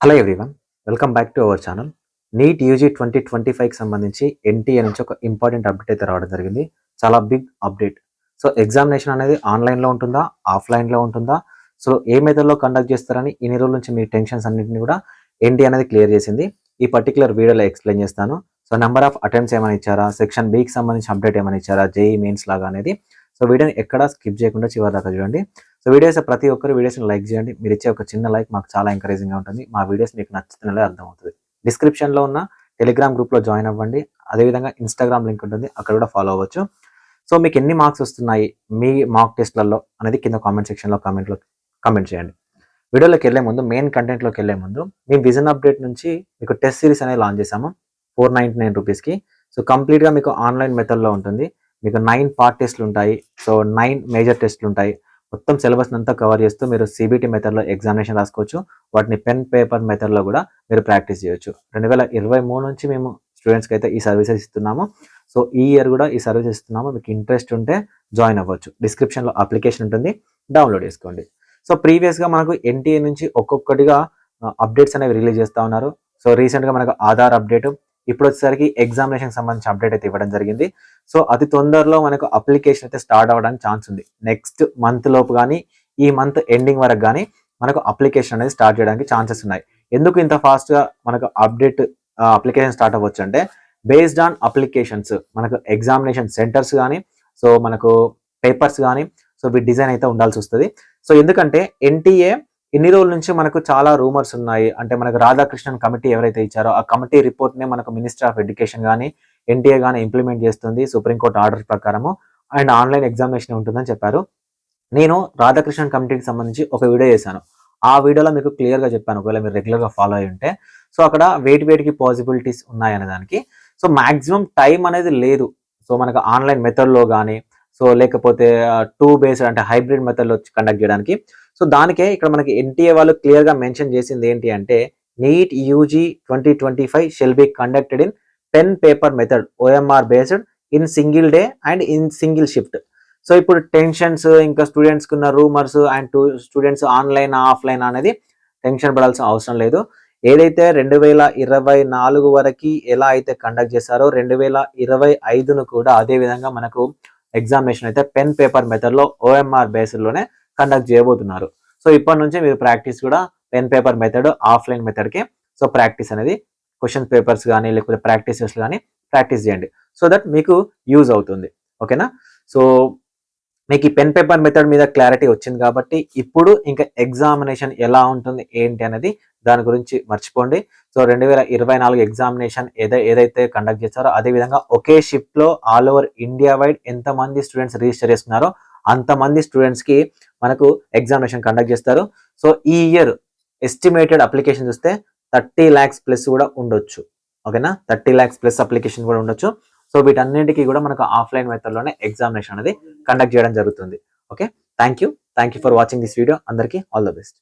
Hello everyone, welcome back to our channel. NEET UG 2025కి సంబంధించి NTA నుంచి ఒక ఇంపార్టెంట్ అప్డేట్ అయితే రావడం జరిగింది. చాలా బిగ్ అప్డేట్. సో ఎగ్జామినేషన్ అనేది ఆన్లైన్లో ఉంటుందా, ఆఫ్లైన్లో ఉంటుందా, సో ఏ మెథడ్లో కండక్ట్ చేస్తారని ఇన్ని రోజుల నుంచి మీ టెన్షన్స్ అన్నింటినీ కూడా ఎన్టీఏ అనేది క్లియర్ చేసింది. ఈ పర్టికులర్ వీడియోలో ఎక్స్ప్లెయిన్ చేస్తాను. సో నెంబర్ ఆఫ్ అటెంప్ట్స్ ఏమైనా ఇచ్చారా, సెక్షన్ బికి సంబంధించి అప్డేట్ ఏమైనా ఇచ్చారా, జేఈ మెయిన్స్ లాగా అనేది. సో వీడియోని ఎక్కడా స్కిప్ చేయకుండా చివరి దాకా చూడండి. సో వీడియోస్ ప్రతి ఒక్కరు వీడియోస్ని లైక్ చేయండి. మీరు ఇచ్చే ఒక చిన్న లైక్ మాకు చాలా ఎంకరేజింగ్గా ఉంటుంది. మా వీడియోస్ మీకు నచ్చుతున్నదే అర్థమవుతుంది. డిస్క్రిప్షన్లో ఉన్న టెలిగ్రామ్ గ్రూప్లో జాయిన్ అవ్వండి. అదేవిధంగా ఇన్స్టాగ్రామ్ లింక్ ఉంటుంది, అక్కడ కూడా ఫాలో అవ్వచ్చు. సో మీకు ఎన్ని మార్క్స్ వస్తున్నాయి మీ మాక్ టెస్ట్లలో అనేది కింద కామెంట్ సెక్షన్లో కామెంట్ చేయండి. వీడియోలోకి వెళ్ళే ముందు, మెయిన్ కంటెంట్లోకి వెళ్ళే ముందు, మేము విజన్ అప్డేట్ నుంచి మీకు టెస్ట్ సిరీస్ అనేది లాంచ్ చేసాము 499 రూపీస్కి. సో కంప్లీట్గా మీకు ఆన్లైన్ మెథడ్లో ఉంటుంది. మీకు 9 పార్ట్ టెస్ట్లు ఉంటాయి. సో 9 మేజర్ టెస్ట్లు ఉంటాయి. మొత్తం సిలబస్ అంతా కవర్ చేస్తూ మీరు సిబిటి మెథడ్లో ఎగ్జామినేషన్ రాసుకోవచ్చు. వాటిని పెన్ పేపర్ మెథడ్లో కూడా మీరు ప్రాక్టీస్ చేయొచ్చు. 2023 నుంచి మేము స్టూడెంట్స్కి అయితే ఈ సర్వీసెస్ ఇస్తున్నాము. సో ఈ ఇయర్ కూడా ఈ సర్వీసెస్ ఇస్తున్నాము. మీకు ఇంట్రెస్ట్ ఉంటే జాయిన్ అవ్వచ్చు. డిస్క్రిప్షన్లో అప్లికేషన్ ఉంటుంది, డౌన్లోడ్ చేసుకోండి. సో ప్రీవియస్గా మనకు ఎన్టీఏ నుంచి ఒక్కొక్కటిగా అప్డేట్స్ అనేవి రిలీజ్ చేస్తూ ఉన్నారు. సో రీసెంట్గా మనకు ఆధార్ అప్డేట్, ఇప్పుడు వచ్చేసరికి ఎగ్జామినేషన్ సంబంధించి అప్డేట్ అయితే ఇవ్వడం జరిగింది. సో అతి తొందరలో మనకు అప్లికేషన్ అయితే స్టార్ట్ అవ్వడానికి ఛాన్స్ ఉంది. నెక్స్ట్ మంత్ లోపు కానీ ఈ మంత్ ఎండింగ్ వరకు కానీ మనకు అప్లికేషన్ అనేది స్టార్ట్ చేయడానికి ఛాన్సెస్ ఉన్నాయి. ఎందుకు ఇంత ఫాస్ట్గా మనకు అప్లికేషన్ స్టార్ట్ అవ్వచ్చు అంటే, బేస్డ్ ఆన్ అప్లికేషన్స్ మనకు ఎగ్జామినేషన్ సెంటర్స్ కానీ, సో మనకు పేపర్స్ కానీ, సో వీటి డిజైన్ అయితే ఉండాల్సి వస్తుంది. సో ఎందుకంటే ఎన్టీఏ ఇన్ని రోజుల నుంచి మనకు చాలా రూమర్స్ ఉన్నాయి. అంటే మనకు రాధాకృష్ణన్ కమిటీ ఎవరైతే ఇచ్చారో ఆ కమిటీ రిపోర్ట్నే మనకు మినిస్టర్ ఆఫ్ ఎడ్యుకేషన్ కానీ ఎన్టీఏ కానీ ఇంప్లిమెంట్ చేస్తుంది సుప్రీంకోర్టు ఆర్డర్ ప్రకారము. అండ్ ఆన్లైన్ ఎగ్జామినేషన్ ఉంటుందని చెప్పారు. నేను రాధాకృష్ణన్ కమిటీకి సంబంధించి ఒక వీడియో చేశాను. ఆ వీడియోలో మీకు క్లియర్గా చెప్పాను, ఒకవేళ మీరు రెగ్యులర్గా ఫాలో అయ్యి ఉంటే. సో అక్కడ వేటికి పాసిబిలిటీస్ ఉన్నాయనే దానికి. సో మ్యాక్సిమం టైం అనేది లేదు. సో మనకు ఆన్లైన్ మెథడ్లో కానీ, సో లేకపోతే 2 బేస్డ్ అంటే హైబ్రిడ్ మెథడ్లో కండక్ట్ చేయడానికి. సో దానికే ఇక్కడ మనకి ఎన్టీఏ వాళ్ళు క్లియర్గా మెన్షన్ చేసింది ఏంటి అంటే, NEET UG 2025 shall be conducted in pen paper method OMR based in single day and in single shift. So ఇప్పుడు టెన్షన్స్, ఇంకా స్టూడెంట్స్కి ఉన్న rumours and students online offline అనేది టెన్షన్ పడాల్సిన అవసరం లేదు. ఏదైతే 2024 వరకు ఎలా అయితే కండక్ట్ చేశారో 2025ను కూడా అదే విధంగా మనకు ఎగ్జామినేషన్ అయితే పెన్ పేపర్ మెథడ్లో ఓఎంఆర్ బేస్డ్లోనే కండక్ట్ చేయబోతున్నారు. సో ఇప్పటి నుంచి మీరు ప్రాక్టీస్ కూడా పెన్ పేపర్ మెథడ్, ఆఫ్లైన్ మెథడ్కి సో ప్రాక్టీస్ అనేది క్వశ్చన్ పేపర్స్ కానీ లేకపోతే ప్రాక్టీసెస్ కానీ ప్రాక్టీస్ చేయండి. సో దట్ మీకు యూజ్ అవుతుంది. ఓకేనా? సో మీకు ఈ పెన్ పేపర్ మెథడ్ మీద క్లారిటీ వచ్చింది కాబట్టి ఇప్పుడు ఇంకా ఎగ్జామినేషన్ ఎలా ఉంటుంది ఏంటి అనేది దాని గురించి మర్చిపోండి. సో 2024 ఎగ్జామినేషన్ ఏదైతే కండక్ట్ చేస్తారో అదేవిధంగా ఒకే షిఫ్ట్లో ఆల్ ఓవర్ ఇండియా వైడ్ ఎంతమంది స్టూడెంట్స్ రిజిస్టర్ చేసుకున్నారో అంతమంది స్టూడెంట్స్కి మనకు ఎగ్జామినేషన్ కండక్ట్ చేస్తారు. సో ఈ ఇయర్ ఎస్టిమేటెడ్ అప్లికేషన్ చూస్తే 30 lakhs ప్లస్ కూడా ఉండొచ్చు. ఓకేనా? 30 lakhs ప్లస్ అప్లికేషన్ కూడా ఉండొచ్చు. సో వీటన్నింటికి కూడా మనకు ఆఫ్లైన్ మెథడ్లోనే ఎగ్జామినేషన్ అనేది కండక్ట్ చేయడం జరుగుతుంది. Okay, thank you for watching this video. అందరికీ ఆల్ ద బెస్ట్.